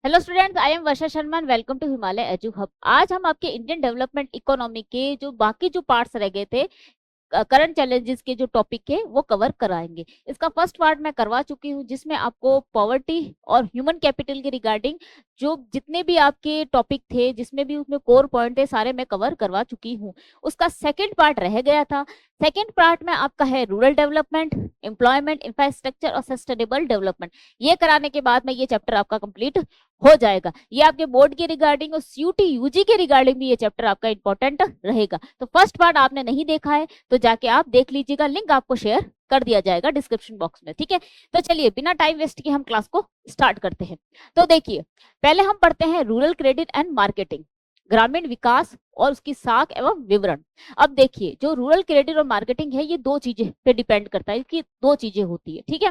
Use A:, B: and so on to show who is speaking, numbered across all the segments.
A: Hello students, I am Varsha Sharma and welcome to Himalaya edu hub. आज हम आपके इंडियन डेवलपमेंट इकोनॉमी के जो बाकी जो पार्ट्स रह गए थे, करंट चैलेंजेस के जो टॉपिक है वो कवर कराएंगे। इसका फर्स्ट पार्ट मैं करवा चुकी हूँ, जिसमें आपको पॉवर्टी और ह्यूमन कैपिटल के रिगार्डिंग जो जितने भी आपके टॉपिक थे, जिसमें भी उसमें कोर पॉइंट थे, सारे मैं कवर करवा चुकी हूँ। उसका सेकंड पार्ट रह गया था। सेकंड पार्ट में आपका है रूरल डेवलपमेंट, एम्प्लॉयमेंट, इंफ्रास्ट्रक्चर और सस्टेनेबल डेवलपमेंट। ये कराने के बाद में ये चैप्टर आपका कंप्लीट हो जाएगा। ये आपके बोर्ड के रिगार्डिंग और सीयूटी यूजी के रिगार्डिंग भी ये चैप्टर आपका इंपॉर्टेंट रहेगा। तो फर्स्ट पार्ट आपने नहीं देखा है तो जाके आप देख लीजिएगा, लिंक आपको शेयर कर दिया जाएगा डिस्क्रिप्शन बॉक्स में। ठीक है, तो चलिए बिना टाइम वेस्ट किए हम क्लास को स्टार्ट करते हैं। तो देखिए, पहले हम पढ़ते हैं रूरल क्रेडिट एंड मार्केटिंग, ग्रामीण विकास और उसकी साख एवं विवरण। अब देखिए, जो रूरल क्रेडिट और मार्केटिंग है, ये दो चीजें पे डिपेंड करता है, इसकी दो चीजें होती है। ठीक है,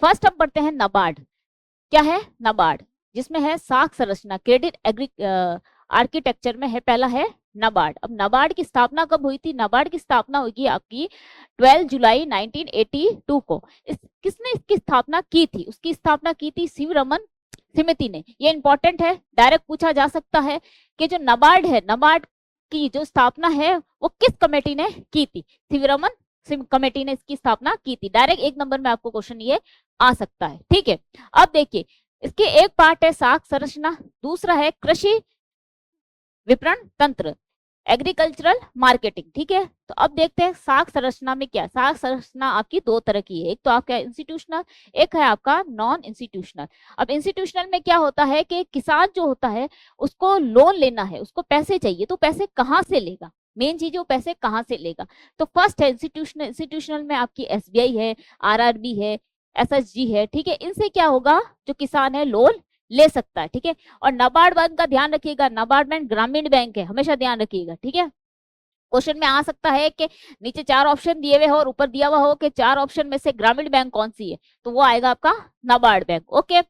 A: फर्स्ट हम पढ़ते हैं नाबार्ड। क्या है नाबार्ड? जिसमें है साख संरचना, क्रेडिट एग्री आर्किटेक्चर में है, पहला है नाबार्ड। अब नाबार्ड की स्थापना कब हुई थी? नाबार्ड की स्थापना होगी आपकी 12 जुलाई 1982 को। किसने इसकी स्थापना की थी? उसकी स्थापना की थी सीवी रमन समिति ने। ये इंपॉर्टेंट है, डायरेक्ट पूछा जा सकता है कि जो नाबार्ड है, नाबार्ड की जो स्थापना है वो किस कमेटी ने की थी? सीवी रमन कमेटी ने इसकी स्थापना की थी। डायरेक्ट एक नंबर में आपको क्वेश्चन ये आ सकता है। ठीक है, अब देखिए, इसके एक पार्ट है साख संरचना, दूसरा है कृषि विपणन तंत्र, एग्रीकल्चरल मार्केटिंग। ठीक है, तो अब देखते हैं साख संरचना में क्या। साख संरचना आपकी दो तरह की है, एक तो आपका इंस्टीट्यूशनल, एक है आपका नॉन इंस्टीट्यूशनल। अब इंस्टीट्यूशनल में क्या होता है कि किसान जो होता है उसको लोन लेना है, उसको पैसे चाहिए, तो पैसे कहाँ से लेगा? मेन चीज, वो पैसे कहाँ से लेगा? तो फर्स्ट है इंस्टीट्यूशनल। इंस्टीट्यूशनल में आपकी एसबीआई है, आरआरबी है, एसएसजी है। ठीक है, इनसे क्या होगा, जो किसान है लोन ले सकता है। ठीक है, और नाबार्ड बैंक का ध्यान रखिएगा, नाबार्ड बैंक ग्रामीण बैंक है, हमेशा ध्यान रखिएगा। ठीक है, क्वेश्चन में आ सकता है कि नीचे चार ऑप्शन दिए हुए हो और ऊपर दिया हुआ हो कि चार ऑप्शन में से ग्रामीण बैंक कौन सी है, तो वो आएगा आपका नाबार्ड बैंक। ओके,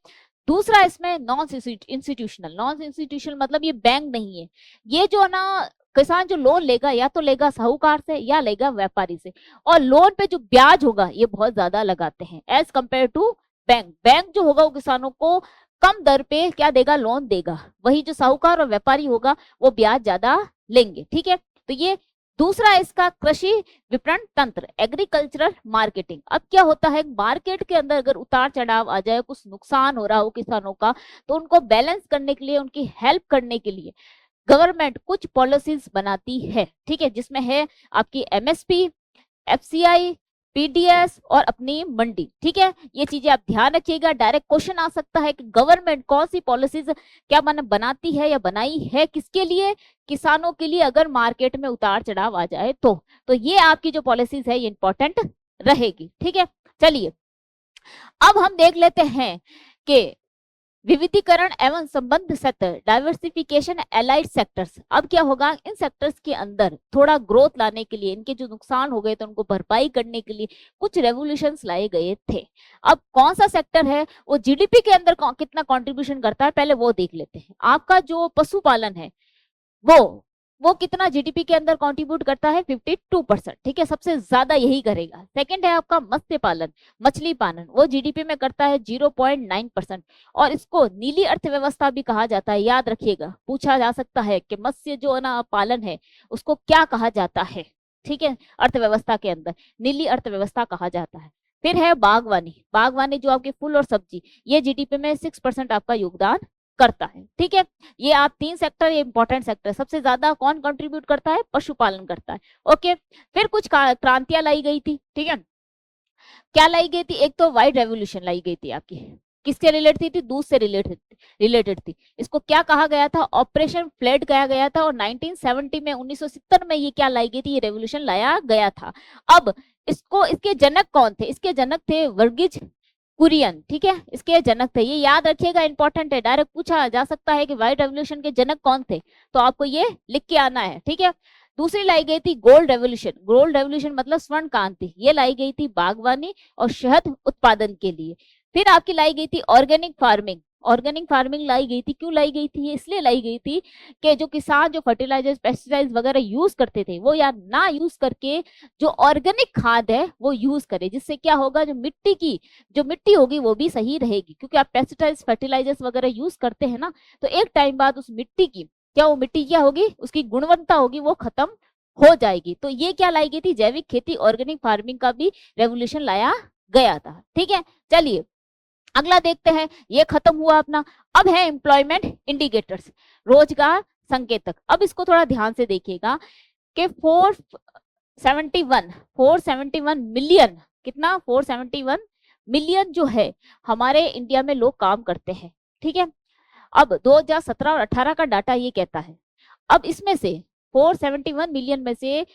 A: दूसरा इसमें नॉन इंस्टीट्यूशनल। नॉन इंस्टीट्यूशनल मतलब ये बैंक नहीं है। ये जो ना किसान जो लोन लेगा, या तो लेगा साहूकार से या लेगा व्यापारी से, और लोन पे जो ब्याज होगा ये बहुत ज्यादा लगाते हैं as compare to bank. Bank जो होगा वो किसानों को कम दर पे क्या देगा? लोन देगा। वही जो साहूकार और व्यापारी होगा वो ब्याज ज्यादा लेंगे। ठीक है, तो ये दूसरा इसका कृषि विपणन तंत्र, एग्रीकल्चरल मार्केटिंग। अब क्या होता है, मार्केट के अंदर अगर उतार चढ़ाव आ जाए, कुछ नुकसान हो रहा हो किसानों का, तो उनको बैलेंस करने के लिए, उनकी हेल्प करने के लिए गवर्नमेंट कुछ पॉलिसीज बनाती है। ठीक है, जिसमें है आपकी एमएसपी, एफसीआई, पीडीएस और अपनी मंडी। ठीक है, ये चीजें आप ध्यान रखिएगा। डायरेक्ट क्वेश्चन आ सकता है कि गवर्नमेंट कौन सी पॉलिसीज क्या बनाती है या बनाई है, किसके लिए? किसानों के लिए, अगर मार्केट में उतार चढ़ाव आ जाए तो ये आपकी जो पॉलिसीज है ये इंपॉर्टेंट रहेगी। ठीक है, चलिए अब हम देख लेते हैं कि विविधीकरण एवं संबंध सेक्टर, डाइवर्सिफिकेशन एलाइड सेक्टर्स। अब क्या होगा, इन सेक्टर्स के अंदर थोड़ा ग्रोथ लाने के लिए, इनके जो नुकसान हो गए थे उनको भरपाई करने के लिए कुछ रेवोल्यूशंस लाए गए थे। अब कौन सा सेक्टर है, वो जीडीपी के अंदर कितना कंट्रीब्यूशन करता है, पहले वो देख लेते हैं। आपका जो पशुपालन है वो कितना जीडीपी के अंदर कंट्रीब्यूट करता है? 52%। ठीक है, सबसे ज्यादा यही करेगा। सेकंड है आपका मत्स्य पालन, मछली पालन, वो जीडीपी में करता है 0.9%। और इसको नीली अर्थव्यवस्था भी कहा जाता है, याद रखिएगा, पूछा जा सकता है कि मत्स्य जो ना पालन है उसको क्या कहा जाता है। ठीक है, अर्थव्यवस्था के अंदर नीली अर्थव्यवस्था कहा जाता है। फिर है बागवानी। बागवानी जो आपके फूल और सब्जी, ये जीडीपी में 6% आपका योगदान करता है। ठीक है, ये आप तीन सेक्टर, ये इंपॉर्टेंट सेक्टर। सबसे ज्यादा कौन कंट्रीब्यूट करता है? पशुपालन करता है। ओके, फिर कुछ क्रांतियां लाई गई थी। ठीक है, क्या लाई गई थी? एक तो व्हाइट रेवोल्यूशन लाई गई थी आपकी, किससे रिलेटेड थी? दूध से रिलेटेड थी। इसको क्या कहा गया था? ऑपरेशन फ्लड कहा गया था। और 1970 में 1970 में ये क्या लाई गई थी? ये रेवोल्यूशन लाया गया था। अब इसके जनक कौन थे? इसके जनक थे वर्गीज कुरियन। ठीक है, इसके जनक थे, ये याद रखिएगा, इंपॉर्टेंट है। डायरेक्ट पूछा जा सकता है कि व्हाइट रेवोल्यूशन के जनक कौन थे, तो आपको ये लिख के आना है। ठीक है, दूसरी लाई गई थी गोल्ड रेवोल्यूशन। गोल्ड रेवोल्यूशन मतलब स्वर्ण क्रांति, ये लाई गई थी बागवानी और शहद उत्पादन के लिए। फिर आपकी लाई गई थी ऑर्गेनिक फार्मिंग। ऑर्गेनिक फार्मिंग लाई गई थी। क्यों लाई गई थी? ये इसलिए लाई गई थी कि जो किसान जो फर्टिलाइजर्स पेस्टिसाइड्स वगैरह यूज करते थे वो यार ना यूज करके जो ऑर्गेनिक खाद है वो यूज करे, जिससे क्या होगा, जो मिट्टी होगी वो भी सही रहेगी। क्योंकि आप पेस्टिसाइड्स फर्टिलाइजर्स वगैरह यूज करते हैं ना, तो एक टाइम बाद उस मिट्टी की वो मिट्टी क्या होगी, उसकी गुणवत्ता होगी वो खत्म हो जाएगी। तो ये क्या लाई गई थी, जैविक खेती, ऑर्गेनिक फार्मिंग का भी रेवोल्यूशन लाया गया था। ठीक है, चलिए अगला देखते हैं। ये खत्म हुआ अपना। अब है एम्प्लॉयमेंट इंडिकेटर्स, रोजगार संकेतक। अब इसको थोड़ा ध्यान से देखिएगा कि 471 मिलियन, कितना, 471 मिलियन जो है हमारे इंडिया में लोग काम करते हैं। ठीक है, अब 2017 और 18 का डाटा ये कहता है। अब इसमें से 471 मिलियन में से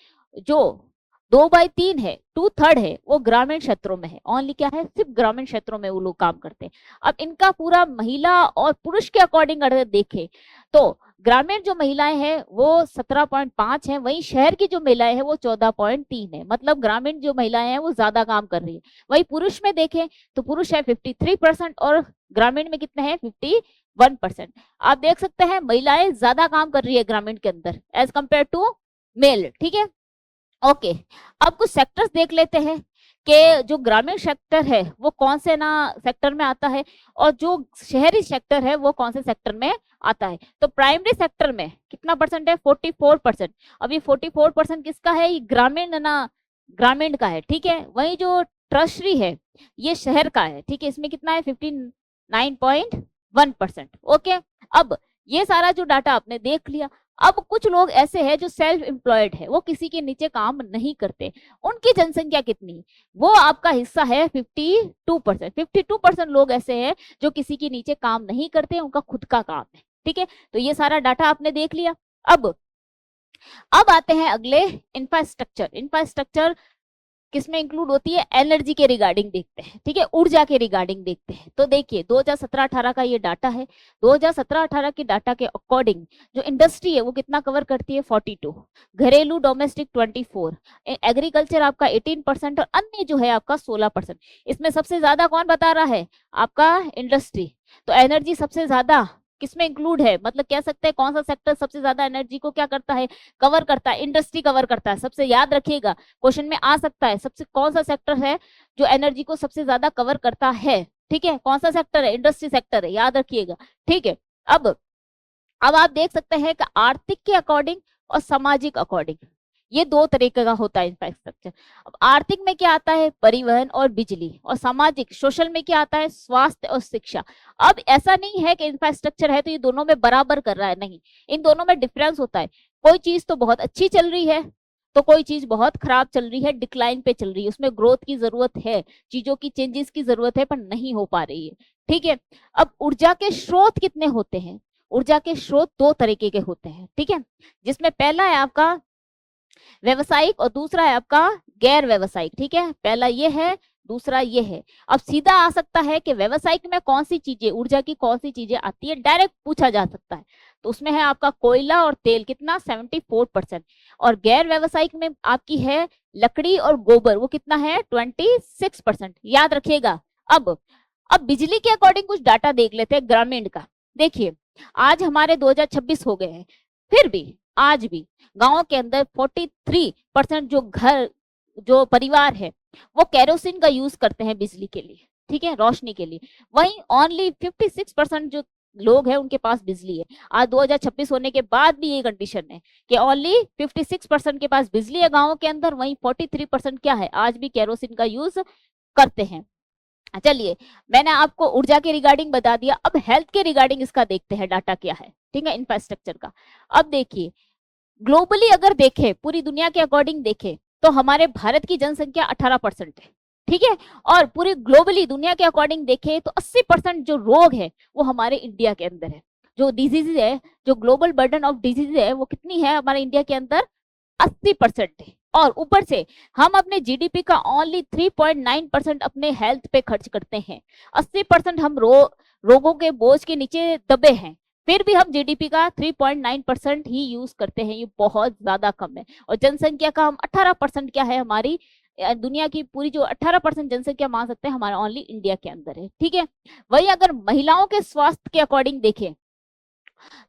A: जो 2/3 है, 2/3 है, वो ग्रामीण क्षेत्रों में है। ओनली क्या है, सिर्फ ग्रामीण क्षेत्रों में वो लोग काम करते हैं। अब इनका पूरा महिला और पुरुष के अकॉर्डिंग अगर देखें तो ग्रामीण जो महिलाएं हैं वो 17.5 है, वहीं शहर की जो महिलाएं हैं वो 14.3 है। मतलब ग्रामीण जो महिलाएं हैं वो ज्यादा काम कर रही है। वहीं पुरुष में देखें तो पुरुष है 53% और ग्रामीण में कितने हैं, 51%। आप देख सकते हैं महिलाएं ज्यादा काम कर रही है ग्रामीण के अंदर एज कंपेयर टू मेल। ठीक है, ओके। अब कुछ सेक्टर्स देख लेते हैं कि जो ग्रामीण सेक्टर है वो कौन से ना सेक्टर में आता है और जो शहरी सेक्टर है वो कौन से सेक्टर में आता है। तो प्राइमरी सेक्टर में कितना परसेंट है, 44%। अब ये 44% किसका है, ये ग्रामीण का है। ठीक है, वही जो टर्शरी है ये शहर का है। ठीक है, इसमें कितना है, 59.1%। ओके, अब ये सारा जो डाटा आपने देख लिया। अब कुछ लोग ऐसे हैं जो सेल्फ एम्प्लॉयड है, वो किसी के नीचे काम नहीं करते। उनकी जनसंख्या कितनी, वो आपका हिस्सा है 52%। 52% लोग ऐसे हैं जो किसी के नीचे काम नहीं करते, उनका खुद का काम है। ठीक है, तो ये सारा डाटा आपने देख लिया। अब आते हैं अगले, इंफ्रास्ट्रक्चर किसमें इंक्लूड होती है, एनर्जी के रिगार्डिंग देखते हैं। ठीक है, ऊर्जा के रिगार्डिंग देखते हैं। तो देखिए 2017-18 का ये डाटा है। 2017-18 के डाटा के अकॉर्डिंग जो इंडस्ट्री है वो कितना कवर करती है, 42, घरेलू डोमेस्टिक 24, एग्रीकल्चर आपका 18% और अन्य जो है आपका 16%। इसमें सबसे ज्यादा कौन बता रहा है, आपका इंडस्ट्री। तो एनर्जी सबसे ज्यादा किसमें इंक्लूड है, मतलब कह सकते हैं कौन सा सेक्टर सबसे ज्यादा एनर्जी को क्या करता है, कवर करता है, इंडस्ट्री कवर करता है। सबसे याद रखिएगा, क्वेश्चन में आ सकता है, सबसे कौन सा सेक्टर है जो एनर्जी को सबसे ज्यादा कवर करता है। ठीक है, कौन सा सेक्टर है, इंडस्ट्री सेक्टर है, याद रखिएगा। ठीक है, अब आप देख सकते हैं कि आर्थिक के अकॉर्डिंग और सामाजिक अकॉर्डिंग ये दो तरीके का होता है इंफ्रास्ट्रक्चर। अब आर्थिक में क्या आता है, परिवहन और बिजली, और सामाजिक सोशल में क्या आता है, स्वास्थ्य और शिक्षा। अब ऐसा नहीं है कि इंफ्रास्ट्रक्चर है तो ये दोनों में बराबर कर रहा है, नहीं, इन दोनों में डिफरेंस होता है। कोई चीज तो बहुत अच्छी चल रही है तो कोई चीज बहुत खराब चल रही है, डिक्लाइन पे चल रही है, उसमें ग्रोथ की जरूरत है, चीजों की चेंजेस की जरूरत है, पर नहीं हो पा रही है। ठीक है, अब ऊर्जा के स्रोत कितने होते हैं, ऊर्जा के स्रोत दो तरीके के होते हैं। ठीक है, जिसमें पहला है आपका व्यवसायिक और दूसरा है आपका गैर व्यवसायिक। ठीक है, पहला ये है, दूसरा ये है। अब सीधा आ सकता है कि व्यवसायिक में कौन सी चीजें, ऊर्जा की कौन सी चीजें आती है, डायरेक्ट पूछा जा सकता है। तो उसमें है आपका कोयला और तेल, कितना, 74%। और गैर व्यवसायिक में आपकी है लकड़ी और गोबर, वो कितना है, 26%। याद रखिएगा। अब बिजली के अकॉर्डिंग कुछ डाटा देख लेते हैं ग्रामीण का। देखिए आज हमारे 2026 हो गए हैं, फिर भी आज भी गांव के अंदर 43% जो परिवार है वो केरोसिन का यूज करते हैं बिजली के लिए। ठीक है, रोशनी के लिए। वहीं ओनली 56% जो लोग हैं उनके पास बिजली है। आज 2026 होने के बाद भी ये कंडीशन है कि ओनली 56% के पास बिजली है गाँव के अंदर, वहीं 43% क्या है, आज भी केरोसिन का यूज करते हैं। चलिए, मैंने आपको ऊर्जा के रिगार्डिंग बता दिया। अब हेल्थ के रिगार्डिंग इसका देखते हैं डाटा क्या है। ठीक है, इंफ्रास्ट्रक्चर का। अब देखिए ग्लोबली अगर देखें, पूरी दुनिया के अकॉर्डिंग देखें तो हमारे भारत की जनसंख्या 18% है। ठीक है, और पूरी ग्लोबली दुनिया के अकॉर्डिंग देखें तो 80% जो रोग है वो हमारे इंडिया के अंदर है। जो डिजीज है, जो ग्लोबल बर्डन ऑफ डिजीज है वो कितनी है हमारे इंडिया के अंदर, 80% है। और ऊपर से हम अपने जीडीपी का ओनली 3.9% अपने हेल्थ पे खर्च करते हैं। 80% हम रोगों के बोझ के नीचे दबे हैं, फिर भी हम जीडीपी का 3.9% ही यूज करते हैं। ये बहुत ज्यादा कम है। और जनसंख्या का हम 18% क्या है हमारी दुनिया की पूरी जो 18% जनसंख्या मान सकते हैं हमारा ओनली इंडिया के अंदर है, ठीक है। वही अगर महिलाओं के स्वास्थ्य के अकॉर्डिंग देखें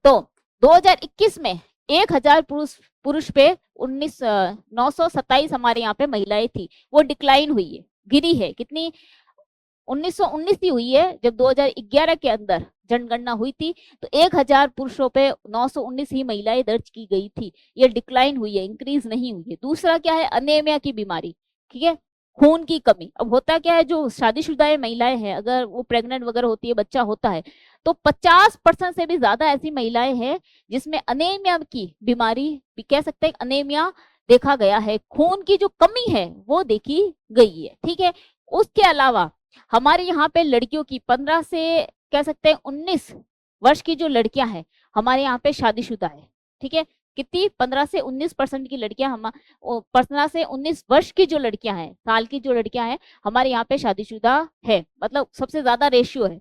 A: तो 2021 में 1000 पुरुष पुरुष पे 927 हमारे यहाँ पे महिलाएं थी, वो डिक्लाइन हुई है, गिरी है। कितनी? 1919 ही हुई है। जब 2011 के अंदर जनगणना हुई थी तो 1000 पुरुषों पे 919 ही महिलाएं दर्ज की गई थी। ये डिक्लाइन हुई है, इंक्रीज नहीं हुई है। दूसरा क्या है? अनेमिया की बीमारी, ठीक है, खून की कमी। अब होता क्या है, जो शादीशुदा महिलाएं हैं अगर वो प्रेग्नेंट वगैरह होती है, बच्चा होता है, तो 50% से भी ज्यादा ऐसी महिलाएं हैं जिसमें अनेमिया की बीमारी, भी कह सकते हैं अनेमिया देखा गया है, खून की जो कमी है वो देखी गई है, ठीक है। उसके अलावा हमारे यहाँ पे लड़कियों की 15 से कह सकते हैं 19 वर्ष की जो लड़कियां हैं हमारे यहाँ पे शादीशुदा है, ठीक है। कितनी? 15 से 19% की लड़कियां, हम 15 से 19 वर्ष की जो लड़कियां हैं, साल की जो लड़कियां हैं हमारे यहाँ पे शादीशुदा है, मतलब सबसे ज्यादा रेशियो है।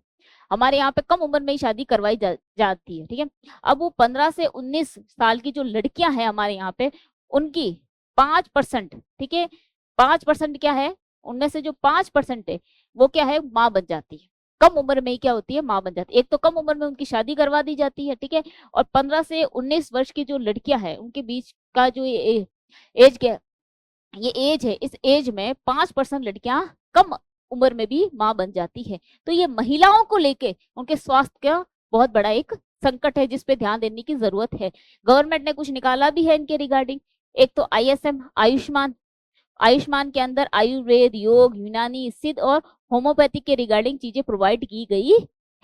A: हमारे यहाँ पे कम उम्र में ही शादी करवाई जाती है, ठीक है। अब वो 15 से 19 साल की जो लड़कियां हैं हमारे यहाँ पे, उनकी 5%, ठीक है, 5% क्या है, उनमें से जो 5% है वो क्या है, माँ बन जाती है। कम उम्र में ही क्या होती है, माँ बन जाती है। एक तो कम उम्र में उनकी शादी करवा दी जाती है, ठीक है, और 15 से 19 वर्ष की जो लड़कियां हैं उनके बीच का जो एज क्या, ये एज है, इस एज में 5% लड़कियां कम उम्र में भी माँ बन जाती है। तो ये महिलाओं को लेके उनके स्वास्थ्य का बहुत बड़ा एक संकट है जिसपे ध्यान देने की जरूरत है। गवर्नमेंट ने कुछ निकाला भी है इनके रिगार्डिंग। एक तो ISM आयुष्मान, आयुष्मान के अंदर आयुर्वेद, योग, यूनानी, सिद्ध और होम्योपैथी के रिगार्डिंग चीजें प्रोवाइड की गई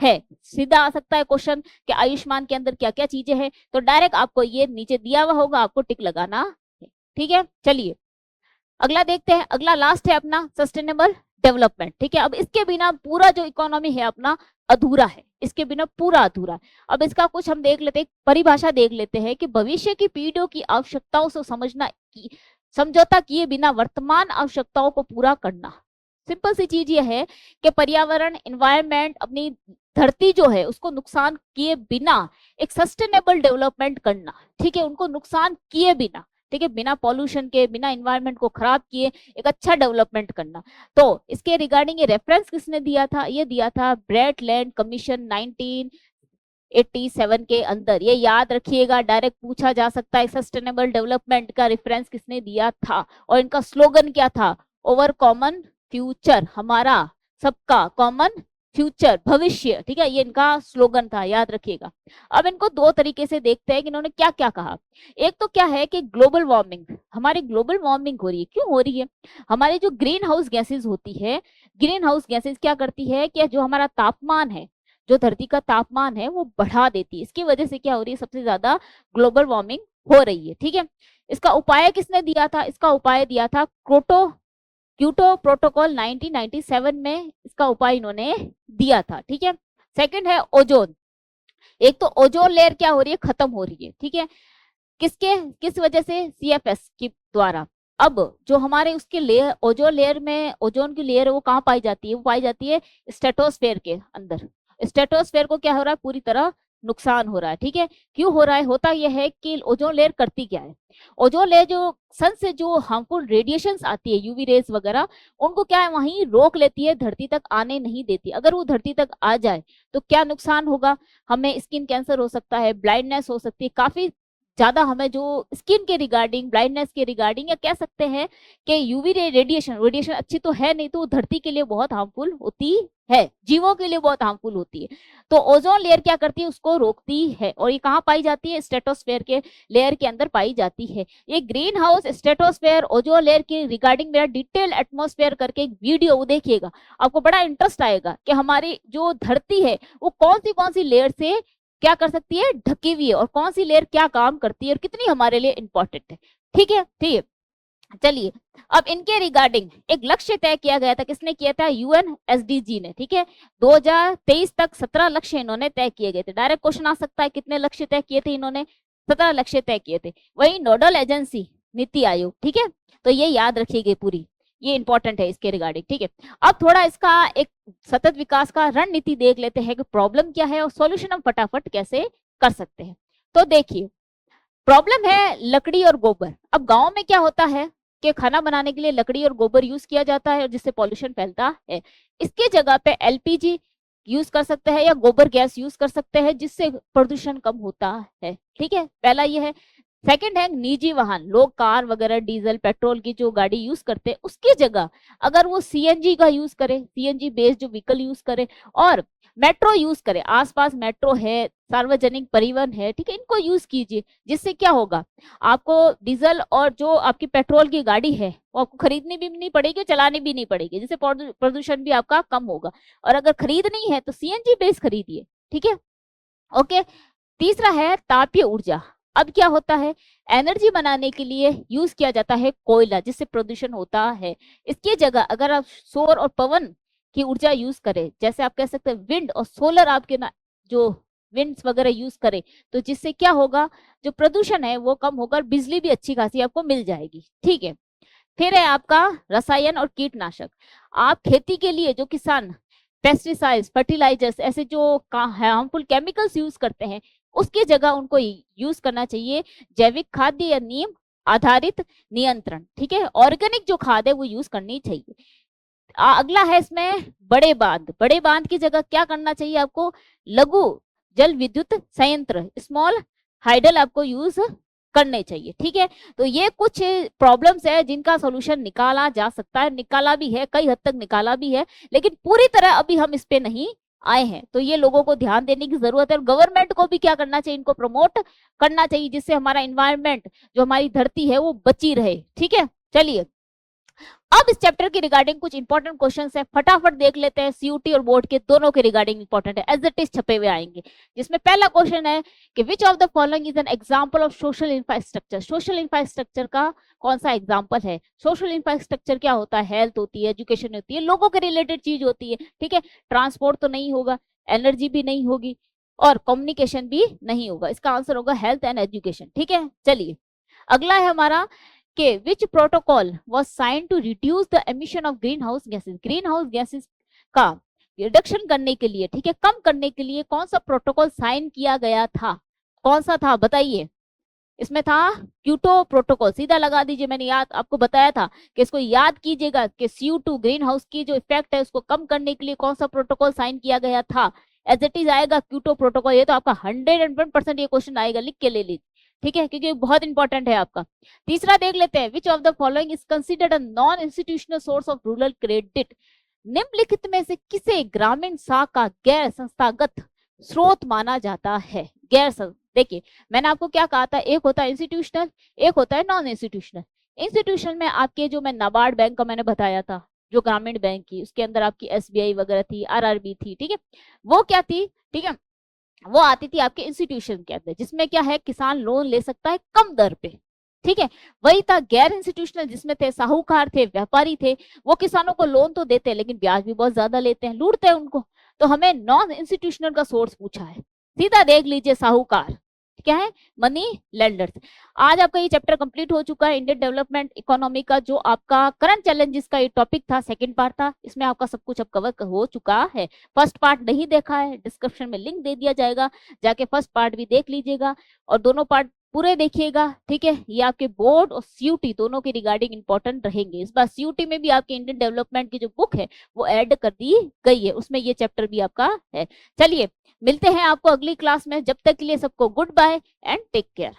A: है। सीधा आ सकता है क्वेश्चन कि आयुष्मान के अंदर क्या क्या चीजें हैं, तो डायरेक्ट आपको ये नीचे दिया हुआ होगा, आपको टिक लगाना है, ठीक है। चलिए अगला देखते हैं। अगला लास्ट है अपना सस्टेनेबल डेवलपमेंट, ठीक है। अब इसके बिना पूरा जो इकोनॉमी है अपना अधूरा है, इसके बिना पूरा अधूरा है। अब इसका कुछ हम देख लेते हैं, परिभाषा देख लेते हैं कि भविष्य की पीढ़ियों की आवश्यकताओं से समझौता किए बिना वर्तमान आवश्यकताओं को पूरा करना। सिंपल सी चीज ये है कि पर्यावरण, एनवायरनमेंट, अपनी धरती जो है उसको नुकसान किए बिना एक सस्टेनेबल डेवलपमेंट करना, ठीक है, उनको नुकसान किए बिना, ठीक है, बिना पॉल्यूशन के, बिना एनवायरनमेंट को खराब किए एक अच्छा डेवलपमेंट करना। तो इसके रिगार्डिंग ये रेफरेंस किसने दिया था? ये दिया था ब्रेटलैंड कमीशन 1987 के अंदर। ये याद रखिएगा, डायरेक्ट पूछा जा सकता है सस्टेनेबल डेवलपमेंट का रेफरेंस किसने दिया था। और इनका स्लोगन क्या था? ओवर कॉमन फ्यूचर, हमारा सबका कॉमन फ्यूचर, भविष्य, ठीक है, ये इनका स्लोगन था, याद रखिएगा। अब इनको दो तरीके से देखते हैं कि इन्होंने क्या क्या कहा। एक तो क्या है कि ग्लोबल वार्मिंग, हमारी ग्लोबल वार्मिंग हो रही है। क्यों हो रही है? हमारी जो ग्रीन हाउस गैसेज होती है, ग्रीन हाउस गैसेज क्या करती है कि जो हमारा तापमान है, जो धरती का तापमान है वो बढ़ा देती है। इसकी वजह से क्या हो रही है? सबसे ज्यादा ग्लोबल वार्मिंग हो रही है, ठीक है। इसका उपाय किसने दिया था? इसका उपाय दिया था क्योटो प्रोटोकॉल 1997 में, इसका उपाय इन्होंने दिया था, ठीक है। सेकंड है ओजोन। एक तो ओजोन लेयर क्या हो रही है? खत्म हो रही है, ठीक है। किस वजह से? CFS के द्वारा। अब जो हमारे उसके लेयर, ओजोन लेयर में, ओजोन की लेयर वो कहाँ पाई जाती है? वो पाई जाती है स्ट्रेटोस्फेयर के अंदर। स्ट्रेटोस्फेयर को क्या हो रहा है? पूरी तरह नुकसान हो रहा है, ठीक है। क्यों हो रहा है? होता यह है कि ओजोन लेयर करती क्या है, ओजोन लेयर जो सन से जो हार्मफुल रेडिएशंस आती है, यूवी रेज वगैरह, उनको क्या है, वहीं रोक लेती है, धरती तक आने नहीं देती। अगर वो धरती तक आ जाए तो क्या नुकसान होगा? हमें स्किन कैंसर हो सकता है, ब्लाइंडनेस हो सकती है, काफी ज्यादा हमें जो स्किन के रिगार्डिंग, ब्लाइंडनेस के रिगार्डिंग, या कह सकते हैं कि यूवी रेडिएशन अच्छी तो है नहीं, तो वो धरती के लिए बहुत हार्मफुल होती है, जीवों के लिए बहुत हार्मफुल होती है। तो ओजोन लेयर क्या करती है? उसको रोकती है। और ये कहाँ पाई जाती है? स्ट्रेटोस्फेयर के लेयर के अंदर पाई जाती है। ये green house, stratosphere, ozone layer के रिगार्डिंग मेरा डिटेल एटमॉस्फेयर करके एक वीडियो वो देखिएगा, आपको बड़ा इंटरेस्ट आएगा कि हमारी जो धरती है वो कौन सी लेयर से क्या कर सकती है, ढकी हुई है, और कौन सी लेयर क्या काम करती है और कितनी हमारे लिए इंपॉर्टेंट है, ठीक है। ठीक है, चलिए अब इनके रिगार्डिंग एक लक्ष्य तय किया गया था। किसने किया था? UNSDG ने, ठीक है। 2023 तक 17 लक्ष्य इन्होंने तय किए गए थे। डायरेक्ट क्वेश्चन आ सकता है कितने लक्ष्य तय किए थे इन्होंने? 17 लक्ष्य तय किए थे। वही नोडल एजेंसी नीति आयोग, ठीक है, तो ये याद रखिएगा पूरी, ये इंपॉर्टेंट है इसके रिगार्डिंग, ठीक है। अब थोड़ा इसका एक सतत विकास का रणनीति देख लेते हैं कि प्रॉब्लम क्या है और सॉल्यूशन हम फटाफट कैसे कर सकते हैं। तो देखिए, प्रॉब्लम है लकड़ी और गोबर। अब गांव में क्या होता है के खाना बनाने के लिए लकड़ी और गोबर यूज किया जाता है और जिससे पॉल्यूशन फैलता है। इसके जगह पे एलपीजी यूज कर सकते हैं या गोबर गैस यूज कर सकते हैं जिससे प्रदूषण कम होता है। ठीक है, पहला ये है। सेकंड है निजी वाहन, लोग कार वगैरह डीजल पेट्रोल की जो गाड़ी यूज करते हैं उसकी जगह अगर वो सीएनजी का यूज करे, सीएनजी बेस्ड जो व्हीकल यूज करे और मेट्रो यूज करे, आसपास मेट्रो है, सार्वजनिक परिवहन है, ठीक है, इनको यूज कीजिए। जिससे क्या होगा, आपको डीजल और जो आपकी पेट्रोल की गाड़ी है वो आपको खरीदनी भी नहीं पड़ेगी, चलानी भी नहीं पड़ेगी, जिससे प्रदूषण भी आपका कम होगा। और अगर खरीदनी है तो सीएनजी बेस खरीदिए। ठीक है, ओके। तीसरा है तापीय ऊर्जा। अब क्या होता है, एनर्जी बनाने के लिए यूज किया जाता है कोयला जिससे प्रदूषण होता है। इसकी जगह अगर आप सौर और पवन की ऊर्जा यूज करें, जैसे आप कह सकते हैं विंड और सोलर, आपके ना जो विंड्स वगैरह यूज करें, तो जिससे क्या होगा, जो प्रदूषण है वो कम होगा और बिजली भी अच्छी खासी आपको मिल जाएगी। ठीक है, फिर है आपका रसायन और कीटनाशक। आप खेती के लिए जो किसान पेस्टिसाइड्स फर्टिलाइजर्स ऐसे जो हार्मफुल केमिकल्स यूज करते हैं उसकी जगह उनको यूज करना चाहिए जैविक खाद्य या नीम आधारित नियंत्रण। ठीक है, ऑर्गेनिक जो खाद है वो यूज करनी चाहिए। अगला है इसमें बड़े बांध। बड़े बांध की जगह क्या करना चाहिए आपको, लघु जल विद्युत संयंत्र, स्मॉल हाइडल आपको यूज करने चाहिए। ठीक है, तो ये कुछ प्रॉब्लम्स है जिनका सॉल्यूशन निकाला जा सकता है, निकाला भी है, कई हद तक निकाला भी है, लेकिन पूरी तरह अभी हम इस पे नहीं आए हैं। तो ये लोगों को ध्यान देने की जरूरत है और गवर्नमेंट को भी क्या करना चाहिए, इनको प्रमोट करना चाहिए जिससे हमारा इन्वायरमेंट जो हमारी धरती है वो बची रहे। ठीक है, चलिए अब इस चैप्टर के रिगार्डिंग कुछ इंपॉर्टेंट क्वेश्चंस है, फटाफट देख लेते हैं। सीयूटी और बोर्ड के दोनों के रिगार्डिंग इंपॉर्टेंट है, एज इट इज छपे हुए आएंगे। जिसमें पहला क्वेश्चन है कि which of the following is an example of social infrastructure. Social infrastructure का कौन सा एग्जांपल है। सोशल इंफ्रास्ट्रक्चर क्या होता है, हेल्थ होती है, एजुकेशन होती है, लोगों के रिलेटेड चीज होती है। ठीक है, ट्रांसपोर्ट तो नहीं होगा, एनर्जी भी नहीं होगी और कम्युनिकेशन भी नहीं होगा। इसका आंसर होगा हेल्थ एंड एजुकेशन। ठीक है, चलिए अगला है हमारा कि which protocol was signed to reduce the emission of greenhouse gases। greenhouse gases का रिडक्शन करने के लिए, ठीक है, कम करने के लिए कौन सा प्रोटोकॉल साइन किया गया था, कौन सा था बताइए। इसमें था क्योटो प्रोटोकॉल, सीधा लगा दीजिए, मैंने याद आपको बताया था कि इसको याद कीजिएगा कि CO2 ग्रीन हाउस की जो इफेक्ट है उसको कम करने के लिए कौन सा प्रोटोकॉल साइन किया गया था। एज इट इज आएगा क्योटो प्रोटोकॉल। ये तो आपका 101% ये क्वेश्चन आएगा, लिख के ले लीजिए। ठीक है, क्योंकि बहुत इंपॉर्टेंट है आपका। तीसरा देख लेते हैं, which of the following is considered a non institutional source of rural credit. निम्नलिखित में से किसे ग्रामीण साख का गैर संस्थागत स्रोत माना जाता है। देखिए मैंने आपको क्या कहा था, एक होता है इंस्टीट्यूशनल, एक होता है नॉन इंस्टीट्यूशनल। इंस्टीट्यूशनल में आपके जो मैं नाबार्ड बैंक का मैंने बताया था, जो ग्रामीण बैंक की, उसके अंदर आपकी SBI वगैरह थी, RRB थी। ठीक है, वो क्या थी, ठीक है, वो आती थी आपके इंस्टीट्यूशन के अंदर, जिसमें क्या है किसान लोन ले सकता है कम दर पे। ठीक है, वही था गैर इंस्टीट्यूशनल, जिसमें थे साहूकार थे, व्यापारी थे, वो किसानों को लोन तो देते हैं लेकिन ब्याज भी बहुत ज्यादा लेते हैं, लूटते हैं उनको। तो हमें नॉन इंस्टीट्यूशनल का सोर्स पूछा है, सीधा देख लीजिए साहूकार क्या है, मनी लेंडर्स। आज आपका ये चैप्टर कंप्लीट हो चुका है, इंडियन डेवलपमेंट इकोनॉमी का जो आपका करंट चैलेंजेस का ये टॉपिक था, सेकंड पार्ट था। इसमें आपका सब कुछ अब कवर हो चुका है। फर्स्ट पार्ट नहीं देखा है, डिस्क्रिप्शन में लिंक दे दिया जाएगा, जाके फर्स्ट पार्ट भी देख लीजिएगा और दोनों पार्ट पूरे देखिएगा। ठीक है, ये आपके बोर्ड और सीयूटी दोनों के रिगार्डिंग इंपॉर्टेंट रहेंगे। इस बार सीयूटी में भी आपके इंडियन डेवलपमेंट की जो बुक है वो ऐड कर दी गई है, उसमें ये चैप्टर भी आपका है। चलिए मिलते हैं आपको अगली क्लास में, जब तक के लिए सबको good bye and take care.